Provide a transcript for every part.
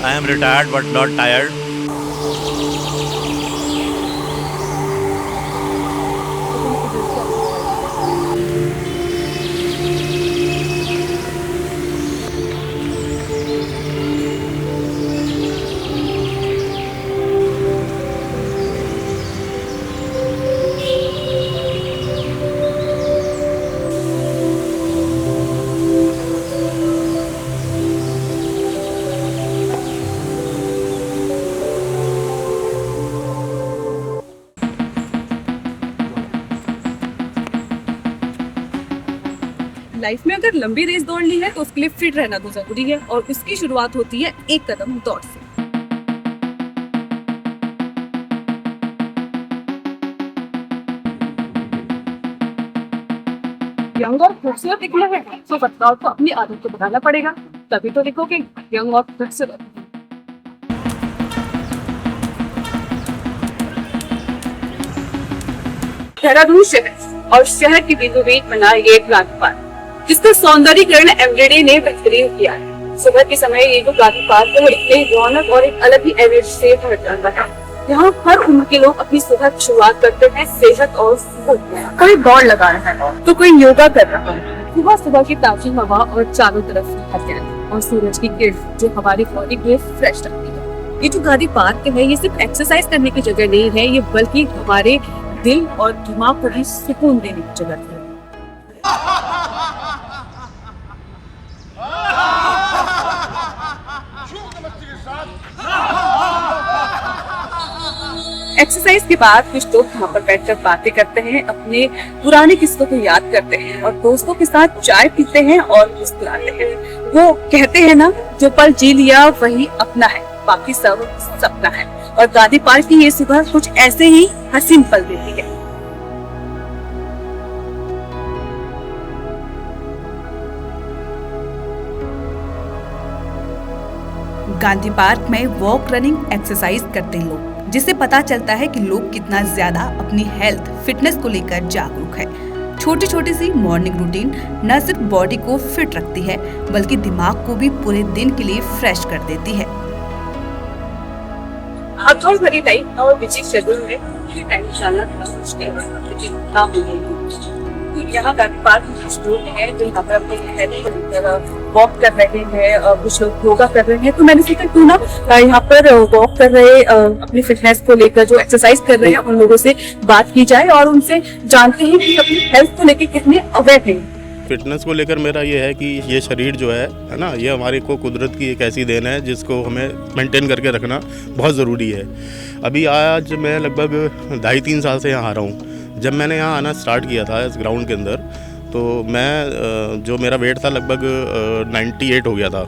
I am retired but not tired. Life में अगर लंबी रेस दौड़नी है तो उसके लिए फिट रहना तो जरूरी है और उसकी शुरुआत होती है एक कदम दौड़ से। यंग और खूबसूरत दिखना है तो बदलाव को अपनी आदत को बनाना पड़ेगा, तभी तो दिखोगे यंग और खूबसूरत। देहरादून शहर और शहर के बीचों बीच बना ये गांधी पार्क, जिसका सौंदर्यीकरण एमडीडी ने बेहतरीन किया है। सुबह के समय ये जो गांधी पार्क है वो एक रौनक और एक अलग ही एनर्जी से भर जाता है। यहाँ हर उम्र के लोग अपनी सुबह की शुरुआत करते हैं सेहत और कोई दौड़ लगा रहा है तो कोई योगा कर रहा है। सुबह सुबह की ताजी हवा और चारों तरफ की हरियाली और सूरज की किरण जो हमारी बॉडी को फ्रेश रखती है। ये जो गांधी पार्क है ये सिर्फ एक्सरसाइज करने की जगह नहीं है, ये बल्कि हमारे दिल और दिमाग को भी सुकून देने की जगह है। एक्सरसाइज के बाद कुछ लोग यहाँ पर बैठकर बातें करते हैं, अपने पुराने किस्सों को याद करते हैं और दोस्तों के साथ चाय पीते हैं और मुस्कुराते हैं। वो कहते हैं ना, जो पल जी लिया वही अपना है, बाकी सब सपना है। और गांधी पार्क की ये सुबह कुछ ऐसे ही हसीन पल देती है। गांधी पार्क में वॉक, रनिंग, एक्सरसाइज करते हैं लोग, जिससे पता चलता है कि लोग कितना ज्यादा अपनी हेल्थ, फिटनेस को लेकर जागरूक है। छोटी छोटी सी मॉर्निंग रूटीन न सिर्फ बॉडी को फिट रखती है बल्कि दिमाग को भी पूरे दिन के लिए फ्रेश कर देती है। भागदौड़ भरी लाइफ और बिजी शेड्यूल में टाइम निकालना थोड़ा मुश्किल है। यहाँ गांधी पार्क में कुछ लोग हैं जो यहाँ पर अपने हेल्थ को लेकर वॉक कर रहे हैं, कुछ लोग योगा कर रहे हैं। तो मैंने सोचा क्यों ना यहाँ पर वॉक कर रहे अपनी फिटनेस को लेकर जो एक्सरसाइज कर रहे हैं उन लोगों से बात की जाए और उनसे जानते हैं कि अपनी हेल्थ को लेकर कितने अवेयर हैं। फिटनेस को लेकर मेरा ये है कि ये शरीर जो है ना, ये हमारे को कुदरत की एक ऐसी देन है जिसको हमें मेंटेन करके रखना बहुत ज़रूरी है। अभी आज मैं लगभग 2.5-3 साल से यहाँ आ रहा हूँ। जब मैंने यहाँ आना स्टार्ट किया था इस ग्राउंड के अंदर, तो मैं जो मेरा वेट था लगभग 98 हो गया था।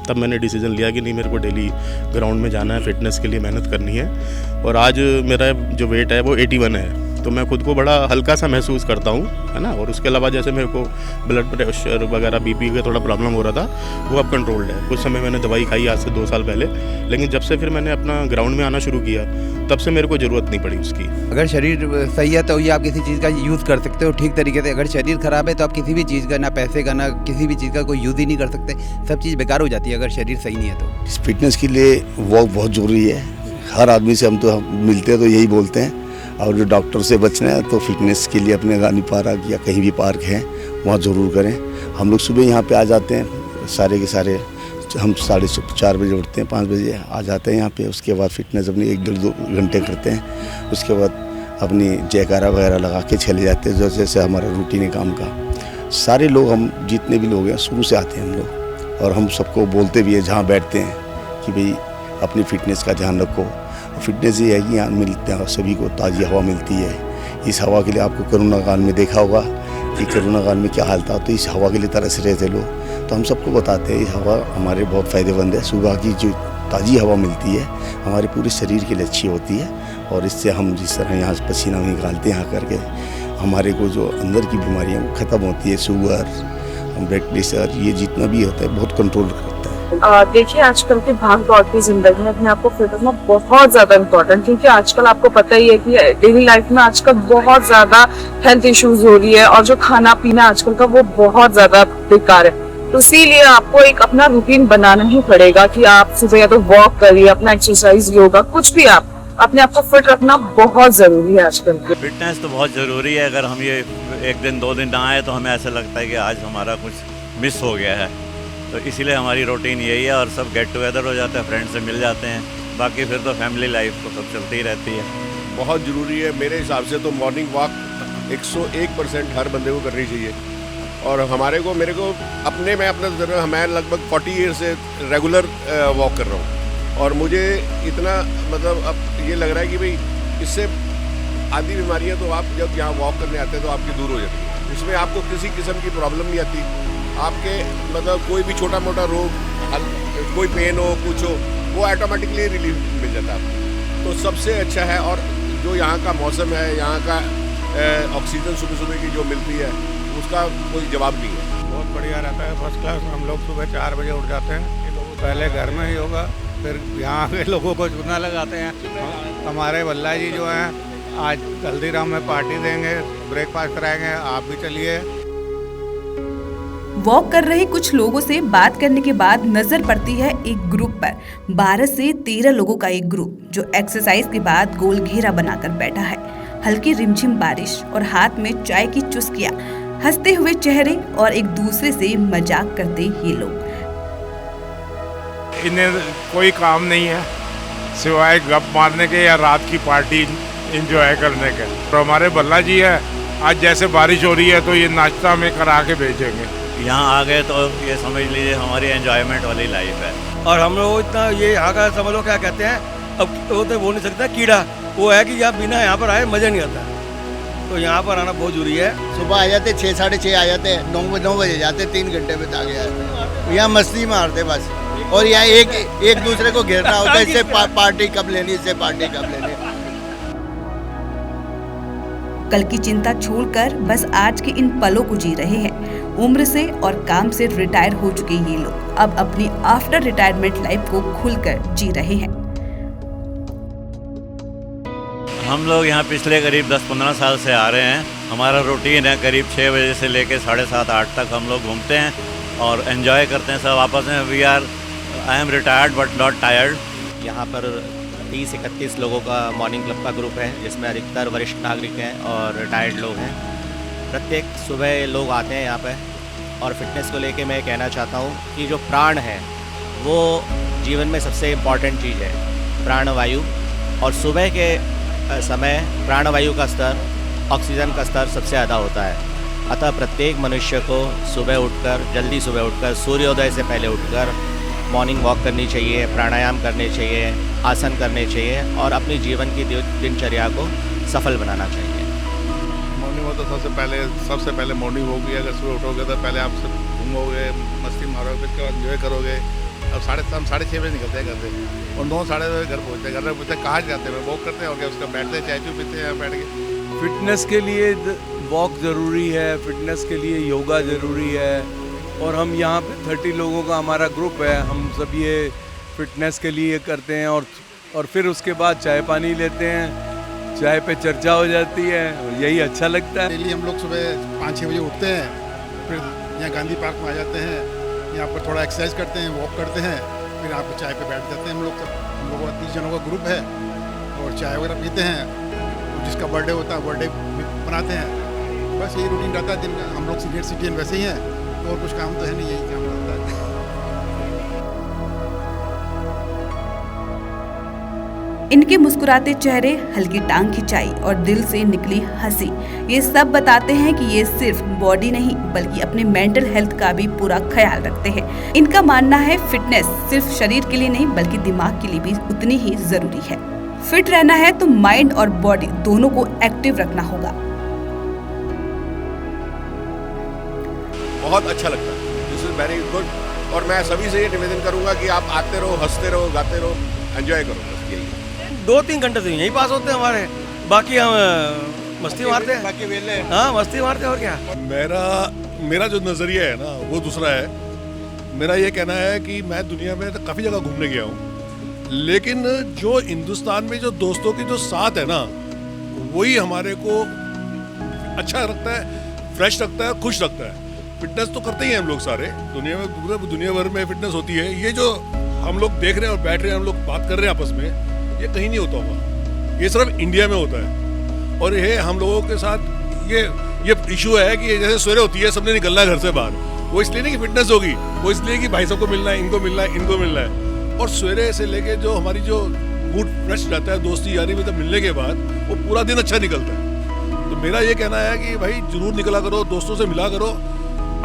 तब मैंने डिसीजन लिया कि नहीं, मेरे को डेली ग्राउंड में जाना है, फिटनेस के लिए मेहनत करनी है। और आज मेरा जो वेट है वो 81 है, तो मैं खुद को बड़ा हल्का सा महसूस करता हूँ, है ना। और उसके अलावा जैसे मेरे को ब्लड प्रेशर वगैरह, बीपी का थोड़ा प्रॉब्लम हो रहा था, वो अब कंट्रोल्ड है। कुछ समय मैंने दवाई खाई आज से 2 साल पहले, लेकिन जब से फिर मैंने अपना ग्राउंड में आना शुरू किया तब से मेरे को ज़रूरत नहीं पड़ी उसकी। अगर शरीर सही है तो ये आप किसी चीज़ का यूज़ कर सकते हो ठीक तरीके से। अगर शरीर ख़राब है तो आप किसी भी चीज़ का, ना पैसे का, ना किसी भी चीज़ का कोई यूज़ ही नहीं कर सकते। सब चीज़ बेकार हो जाती है अगर शरीर सही नहीं है तो। फिटनेस के लिए वॉक बहुत ज़रूरी है। हर आदमी से हम मिलते हैं तो यही बोलते हैं। और जो डॉक्टर से बचना है तो फिटनेस के लिए अपने गांधी पार्क या कहीं भी पार्क है वहाँ ज़रूर करें। हम लोग सुबह यहाँ पे आ जाते हैं, सारे के सारे हम 4:30 बजे उठते हैं, 5 बजे आ जाते हैं यहाँ पे। उसके बाद फिटनेस अपनी 1-2 घंटे करते हैं। उसके बाद अपनी जयकारा वगैरह लगा के चले जाते हैं, जैसे हमारा रूटीन है काम का। सारे लोग, हम जितने भी लोग हैं शुरू से आते हैं हम लोग, और हम सबको बोलते भी है जहाँ बैठते हैं कि भाई अपनी फिटनेस का ध्यान रखो। फिटनेस ये है कि यहाँ मिलते हैं सभी को ताज़ी हवा मिलती है। इस हवा के लिए आपको कोरोना काल में देखा होगा कि कोरोना काल में क्या हाल था, तो इस हवा के लिए तरस रहे थे लोग। तो हम सबको बताते हैं ये हवा हमारे बहुत फ़ायदेमंद है। सुबह की जो ताज़ी हवा मिलती है हमारे पूरे शरीर के लिए अच्छी होती है, और इससे हम जिस तरह यहाँ पसीना निकालते हैं यहाँ करके, हमारे को जो अंदर की बीमारियाँ वो ख़त्म होती है। शुगर, ब्लड प्रेशर, ये जितना भी होता है बहुत कंट्रोल करता है। देखिए, आजकल की भाग दौड़ की जिंदगी में अपने आपको फिट रखना बहुत ज्यादा इम्पोर्टेंट, क्योंकि आजकल आपको पता ही है कि डेली लाइफ में आजकल बहुत ज्यादा हेल्थ इश्यूज हो रही है और जो खाना पीना आजकल का वो बहुत ज्यादा बेकार है। तो इसीलिए आपको एक अपना रूटीन बनाना ही पड़ेगा कि आप सुबह या तो वॉक करिए, अपना एक्सरसाइज, योगा, कुछ भी आप अपने आप को फिट रखना बहुत जरूरी है आजकल के। फिटनेस तो बहुत ज़रूरी है। अगर हम ये एक दिन 2 दिन ना आए तो हमें ऐसा लगता है कि आज हमारा कुछ मिस हो गया है। तो इसीलिए हमारी रूटीन यही है और सब गेट टुगेदर हो जाता है, फ्रेंड से मिल जाते हैं। बाकी फिर तो फैमिली लाइफ तो सब चलती ही रहती है। बहुत ज़रूरी है मेरे हिसाब से तो मॉर्निंग वॉक 101% हर बंदे को करनी चाहिए। और मेरे को मैं लगभग 40 ईयर से रेगुलर वॉक कर रहा हूँ और मुझे इतना मतलब अब ये लग रहा है कि भाई इससे आधी बीमारियाँ तो आप जब यहाँ वॉक करने आते हैं तो आपकी दूर हो जाती है। इसमें आपको किसी किस्म की प्रॉब्लम नहीं आती। आपके मतलब कोई भी छोटा मोटा रोग, कोई पेन हो, कुछ हो, वो ऑटोमेटिकली रिलीफ मिल जाता है आपको। तो सबसे अच्छा है। और जो यहाँ का मौसम है, यहाँ का ऑक्सीजन सुबह सुबह की जो मिलती है उसका कोई जवाब नहीं है। बहुत बढ़िया रहता है, फर्स्ट क्लास। हम लोग सुबह 4 बजे उठ जाते हैं, पहले घर में ही होगा, फिर यहाँ के लोगों को चूना लगाते हैं। हमारे भल्ला जी जो हैं आज हल्दीराम में पार्टी देंगे, ब्रेकफास्ट कराएंगे, आप भी चलिए। वॉक कर रहे कुछ लोगों से बात करने के बाद नजर पड़ती है एक ग्रुप पर। 12 से 13 लोगों का एक ग्रुप जो एक्सरसाइज के बाद गोल घेरा बनाकर बैठा है। हल्की रिमझिम बारिश और हाथ में चाय की चुस्कियां, हंसते हुए चेहरे और एक दूसरे से मजाक करते ये लोग। इन्हें कोई काम नहीं है सिवाय गप मारने के या रात की पार्टी एंजॉय करने के। तो हमारे भल्ला जी है, आज जैसे बारिश हो रही है तो ये नाश्ता में करा के भेजेंगे। यहाँ आ गए तो ये समझ लीजिए हमारी एंजॉयमेंट वाली लाइफ है। और हम लोग इतना ये यहाँ का समझ लो क्या कहते हैं, अब वो तो बोल नहीं सकता, कीड़ा वो है कि यहाँ बिना यहाँ पर आए मज़ा नहीं आता। तो यहाँ पर आना बहुत जरूरी है। सुबह आ जाते 6 साढ़े 6 आ जाते, 9 बजे जाते, 3 घंटे में आ गया। यहाँ मस्ती मारते बस। और यहाँ एक दूसरे को घेरना होता है, इससे पार्टी कब लेनी, इससे पार्टी कब लेनी। कल की चिंता छोड़कर बस आज के इन पलों को जी रहे हैं। उम्र से और काम से रिटायर हो चुके ये लोग अब अपनी आफ्टर रिटायरमेंट लाइफ को खुलकर जी रहे हैं। हम लोग यहाँ पिछले करीब 10-15 साल से आ रहे हैं। हमारा रूटीन है करीब 6 बजे से लेकर 7:30-8 तक हम लोग घूमते हैं और एंजॉय करते हैं सब आपस में। I am retired but not tired. यहाँ पर 30-31 लोगों का मॉर्निंग क्लब का ग्रुप है, जिसमें अधिकतर वरिष्ठ नागरिक हैं और रिटायर्ड लोग हैं। प्रत्येक सुबह लोग आते हैं यहाँ पे। और फिटनेस को लेके मैं कहना चाहता हूँ कि जो प्राण है वो जीवन में सबसे इम्पॉर्टेंट चीज़ है, प्राणवायु। और सुबह के समय प्राणवायु का स्तर, ऑक्सीजन का स्तर सबसे ज़्यादा होता है। अतः प्रत्येक मनुष्य को जल्दी सुबह उठकर सूर्योदय से पहले उठकर मॉर्निंग वॉक करनी चाहिए, प्राणायाम करने चाहिए, आसन करने चाहिए और अपनी जीवन की दिनचर्या को सफल बनाना चाहिए। मॉर्निंग वॉक तो सबसे पहले मॉर्निंग वॉक ही। अगर सुबह उठोगे तो पहले आप घूमोगे, मस्ती मारोगे, फिर एंजॉय करोगे। अब 6:30 बजे निकलते हैं घर से और 9-9:30 बजे घर पहुँचते हैं। घर में पूछते कहाँ जाते हैं, वॉक करते हैं और क्या उसका बैठते हैं, चाय चू पीते हैं बैठ के। फिटनेस के लिए वॉक ज़रूरी है, फिटनेस के लिए योगा ज़रूरी है। और हम यहाँ पे 30 लोगों का हमारा ग्रुप है। हम सब ये फिटनेस के लिए करते हैं और फिर उसके बाद चाय पानी लेते हैं, चाय पे चर्चा हो जाती है और यही अच्छा लगता है। डेली हम लोग सुबह 5-6 बजे उठते हैं, फिर यहाँ गांधी पार्क में आ जाते हैं, यहाँ पर थोड़ा एक्सरसाइज करते हैं, वॉक करते हैं, फिर यहाँ पर चाय पे बैठ जाते हैं। हम लोगों का 30 जनों का ग्रुप है और चाय वगैरह पीते हैं। जिसका बर्थडे होता है बर्थडे मनाते हैं। बस यही रूटीन रहता है दिन का। हम लोग सीनियर सिटीजन वैसे ही हैं, और कुछ काम तो है नहीं, यही काम रहता है। इनके मुस्कुराते चेहरे, हल्की टांग खिंचाई और दिल से निकली हंसी, ये सब बताते हैं कि ये सिर्फ बॉडी नहीं बल्कि अपने मेंटल हेल्थ का भी पूरा ख्याल रखते हैं। इनका मानना है फिटनेस सिर्फ शरीर के लिए नहीं बल्कि दिमाग के लिए भी उतनी ही जरूरी है। फिट रहना है तो माइंड और बॉडी दोनों को एक्टिव रखना होगा। बहुत अच्छा लगता है, दिस इज वेरी गुड। और मैं सभी से ये निवेदन करूंगा कि आप आते रहो, हंसते रहो, गाते रहो, एंजॉय करो। बस यही 2-3 घंटे तो यहीं पास होते हैं हमारे, बाकी हम मस्ती मारते हैं, बाकी वेले। हाँ, मस्ती मारते हैं और क्या। मेरा जो नज़रिया है ना वो दूसरा है। मेरा ये कहना है कि मैं दुनिया में तो काफ़ी जगह घूमने गया हूँ, लेकिन जो हिंदुस्तान में जो दोस्तों की जो साथ है ना, वही हमारे को अच्छा रखता है, फ्रेश रखता है, खुश रखता है। फिटनेस तो करते ही हैं हम लोग सारे, दुनिया में पूरा दुनिया भर में फिटनेस होती है। ये जो हम लोग देख रहे हैं और बैठ रहे हैं, हम लोग बात कर रहे हैं आपस में, ये कहीं नहीं होता होगा, ये सिर्फ इंडिया में होता है। और ये हम लोगों के साथ ये इशू है कि जैसे सवेरे होती है, सबने निकलना है घर से बाहर, वो इसलिए नहीं कि फिटनेस होगी, वो इसलिए कि भाई सबको मिलना है, इनको मिलना है, इनको मिलना है। और सवेरे से लेके जो हमारी जो मूड फ्रेश रहता है दोस्ती यारी में तब मिलने के बाद, वो पूरा दिन अच्छा निकलता है। तो मेरा ये कहना है कि भाई जरूर निकला करो, दोस्तों से मिला करो।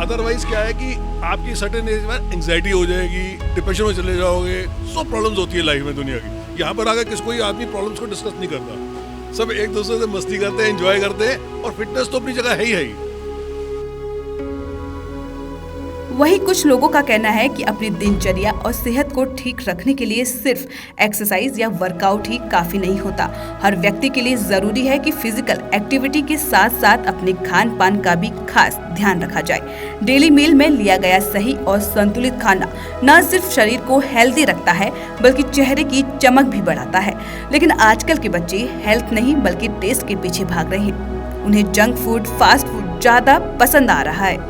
अदरवाइज क्या है कि आपकी सर्टेन एज में एंग्जाइटी हो जाएगी, डिप्रेशन में चले जाओगे, सब प्रॉब्लम्स होती है लाइफ में दुनिया की। यहाँ पर आकर कोई आदमी प्रॉब्लम्स को डिस्कस नहीं करता, सब एक दूसरे से मस्ती करते हैं, एंजॉय करते हैं, और फिटनेस तो अपनी जगह है ही। वही कुछ लोगों का कहना है कि अपनी दिनचर्या और सेहत को ठीक रखने के लिए सिर्फ एक्सरसाइज या वर्कआउट ही काफी नहीं होता। हर व्यक्ति के लिए जरूरी है कि फिजिकल एक्टिविटी के साथ साथ अपने खान पान का भी खास ध्यान रखा जाए। डेली मील में लिया गया सही और संतुलित खाना न सिर्फ शरीर को हेल्दी रखता है बल्कि चेहरे की चमक भी बढ़ाता है। लेकिन आजकल के बच्चे हेल्थ नहीं बल्कि टेस्ट के पीछे भाग रहे हैं। उन्हें जंक फूड, फास्ट फूड ज्यादा पसंद आ रहा है।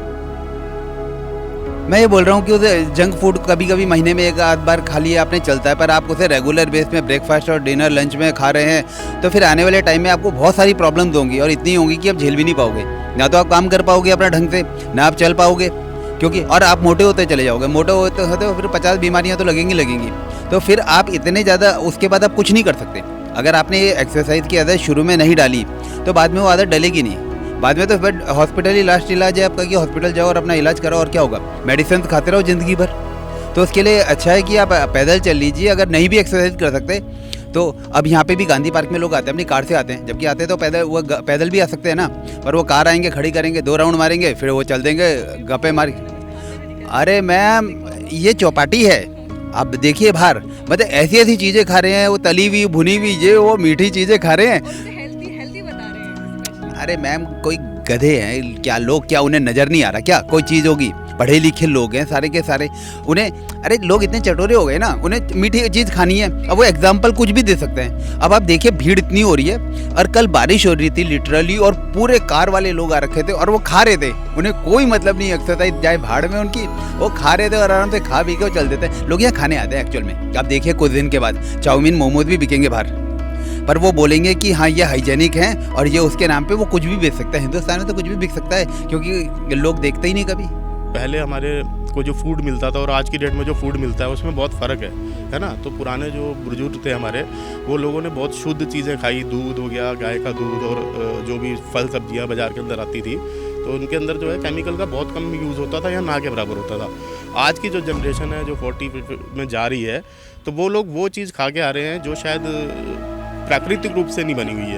मैं ये बोल रहा हूँ कि उसे जंक फूड कभी कभी महीने में एक आध बार खा लिया आपने चलता है, पर आप उसे रेगुलर बेस में ब्रेकफास्ट और डिनर लंच में खा रहे हैं तो फिर आने वाले टाइम में आपको बहुत सारी प्रॉब्लम्स होंगी, और इतनी होंगी कि आप झेल भी नहीं पाओगे। ना तो आप काम कर पाओगे अपना ढंग से, ना आप चल पाओगे, क्योंकि और आप मोटे होते चले जाओगे। मोटे होते होते फिर 50 बीमारियाँ तो लगेंगी। तो फिर आप इतने ज़्यादा, उसके बाद आप कुछ नहीं कर सकते। अगर आपने ये एक्सरसाइज की आदत शुरू में नहीं डाली तो बाद में वो आदत डलेगी नहीं। बाद में तो फिर हॉस्पिटल ही लास्ट इलाज है आपका, कि हॉस्पिटल जाओ और अपना इलाज करो, और क्या होगा, मेडिसिन खाते रहो ज़िंदगी भर। तो उसके लिए अच्छा है कि आप पैदल चल लीजिए। अगर नहीं भी एक्सरसाइज कर सकते तो अब यहाँ पे भी गांधी पार्क में लोग आते हैं, अपनी कार से आते हैं, जबकि आते तो पैदल भी आ सकते हैं ना, पर वो कार आएंगे, खड़ी करेंगे, 2 राउंड मारेंगे, फिर वो चल देंगे गप्पे मार। अरे मैम ये चौपाटी है, आप देखिए बाहर, मतलब ऐसी ऐसी चीज़ें खा रहे हैं, वो तली हुई भुनी हुई ये वो मीठी चीज़ें खा रहे हैं। अरे मैम कोई गधे हैं क्या लोग, क्या उन्हें नज़र नहीं आ रहा क्या कोई चीज़ होगी? पढ़े लिखे लोग हैं सारे के सारे, उन्हें, अरे लोग इतने चटोरे हो गए ना, उन्हें मीठी चीज़ खानी है। अब वो एग्जाम्पल कुछ भी दे सकते हैं। अब आप देखिए भीड़ इतनी हो रही है, और कल बारिश हो रही थी लिटरली, और पूरे कार वाले लोग आ रखे थे और वो खा रहे थे, उन्हें कोई मतलब नहीं एक्सरसाइज जाए भाड़ में उनकी, वो खा रहे थे और आराम से खा पी के वो चल देते हैं। लोग यहाँ खाने आते हैं एक्चुअल में। आप देखिए कुछ दिन के बाद चाउमीन मोमोज भी बिकेंगे बाहर, पर वो बोलेंगे कि हाँ ये हाइजेनिक है और ये उसके नाम पे वो कुछ भी बेच सकता है। हिंदुस्तान में तो कुछ भी बिक सकता है, क्योंकि लोग देखते ही नहीं कभी। पहले हमारे को जो फूड मिलता था और आज की डेट में जो फूड मिलता है उसमें बहुत फ़र्क है ना। तो पुराने जो बुजुर्ग थे हमारे, वो लोगों ने बहुत शुद्ध चीज़ें खाई, दूध हो गया, गाय का दूध, और जो भी फल सब्जियां बाज़ार के अंदर आती थी, तो उनके अंदर जो है केमिकल का बहुत कम यूज़ होता था या ना के बराबर होता था। आज की जो जनरेशन है जो 40 में जा रही है, तो वो लोग वो चीज़ खा के आ रहे हैं जो शायद प्राकृतिक रूप से नहीं बनी हुई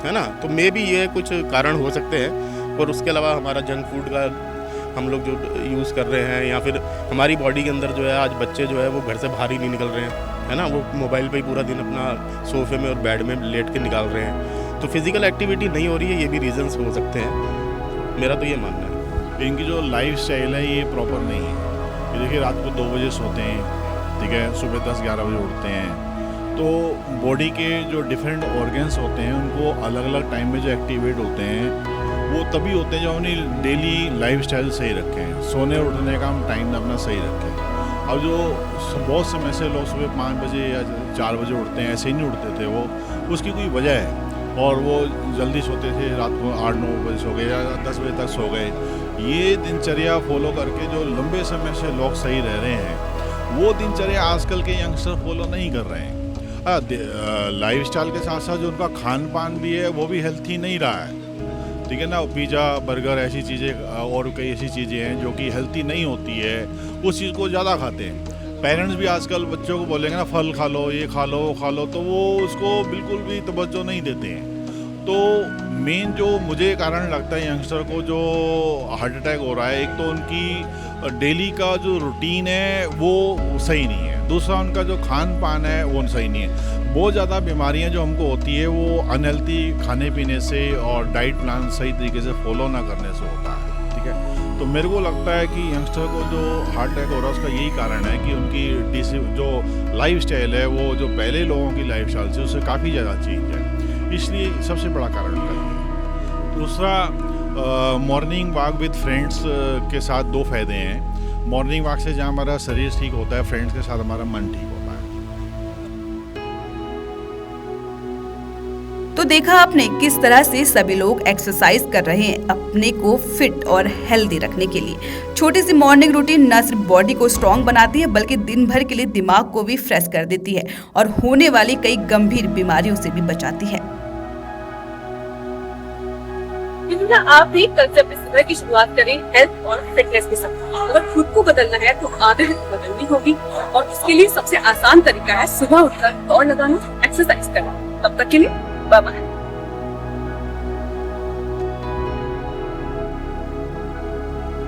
है ना। तो मे भी ये कुछ कारण हो सकते हैं, और उसके अलावा हमारा जंक फूड का हम लोग जो यूज़ कर रहे हैं, या फिर हमारी बॉडी के अंदर जो है आज बच्चे जो है वो घर से बाहर ही नहीं निकल रहे हैं, है ना। वो मोबाइल पे ही पूरा दिन अपना सोफे में और बेड में लेट के निकाल रहे हैं। तो फिज़िकल एक्टिविटी नहीं हो रही है, ये भी रीजंस हो सकते हैं, मेरा तो ये मानना है। इनकी जो लाइफ स्टाइल है ये प्रॉपर नहीं है। ये देखिए रात को 2 बजे सोते हैं, ठीक है, सुबह 10-11 बजे उठते हैं, तो बॉडी के जो डिफरेंट ऑर्गन्स होते हैं उनको अलग अलग टाइम में जो एक्टिवेट होते हैं वो तभी होते हैं जब अपनी डेली लाइफ स्टाइल सही रखें, सोने उठने का हम टाइम अपना सही रखें। अब जो बहुत समय से लोग सुबह 5 बजे या 4 बजे उठते हैं, ऐसे ही नहीं उठते थे, वो उसकी कोई वजह है, और वो जल्दी सोते थे, रात को 8-9 बजे सो गए या 10 बजे तक सो गए। ये दिनचर्या फॉलो करके जो लंबे समय से लोग सही रह रहे हैं, वो दिनचर्या आजकल के यंगस्टर फॉलो नहीं कर रहे हैं। लाइफ स्टाइल के साथ साथ जो उनका खान पान भी है वो भी हेल्थी नहीं रहा है, ठीक है ना। पिज़्ज़ा, बर्गर, ऐसी चीज़ें और कई ऐसी चीज़ें हैं जो कि हेल्थी नहीं होती है, उस चीज़ को ज़्यादा खाते हैं। पेरेंट्स भी आजकल बच्चों को बोलेंगे ना फल खा लो, ये खा लो, वो खा लो, तो वो उसको बिल्कुल भी तवज्जो नहीं देते हैं। तो मेन जो मुझे कारण लगता है यंगस्टर को जो हार्ट अटैक हो रहा है, एक तो उनकी डेली का जो रूटीन है वो सही नहीं है, दूसरा उनका जो खान पान है वो सही नहीं है। बहुत ज़्यादा बीमारियां जो हमको होती है वो अनहेल्थी खाने पीने से और डाइट प्लान सही तरीके से फॉलो ना करने से होता है, ठीक है। तो मेरे को लगता है कि यंगस्टर को जो हार्ट अटैक हो रहा है उसका यही कारण है कि उनकी जो लाइफ स्टाइल है वो जो पहले लोगों की लाइफ स्टाइल से उससे काफ़ी ज़्यादा चेंज है, इसलिए सबसे बड़ा कारण है। दूसरा मॉर्निंग वॉक विद फ्रेंड्स के साथ दो फायदे हैं। मॉर्निंग वॉक से जहाँ हमारा शरीर ठीक होता है, फ्रेंड्स के साथ हमारा मन ठीक होता है। तो देखा आपने किस तरह से सभी लोग एक्सरसाइज कर रहे हैं अपने को फिट और हेल्दी रखने के लिए। छोटी सी मॉर्निंग रूटीन न सिर्फ बॉडी को स्ट्रांग बनाती है बल्कि दिन भर के लिए दिमाग को भी फ्रेश कर देती है और होने वाली कई गंभीर बीमारियों से भी बचाती है। आप भी कल से अपने सुबह की शुरुआत करें हेल्थ और फिटनेस के साथ। अगर खुद को बदलना है तो आदत बदलनी होगी और उसके लिए सबसे आसान तरीका है सुबह उठकर दौड़ लगाना, एक्सरसाइज करना। तब तक के लिए बाय बाय।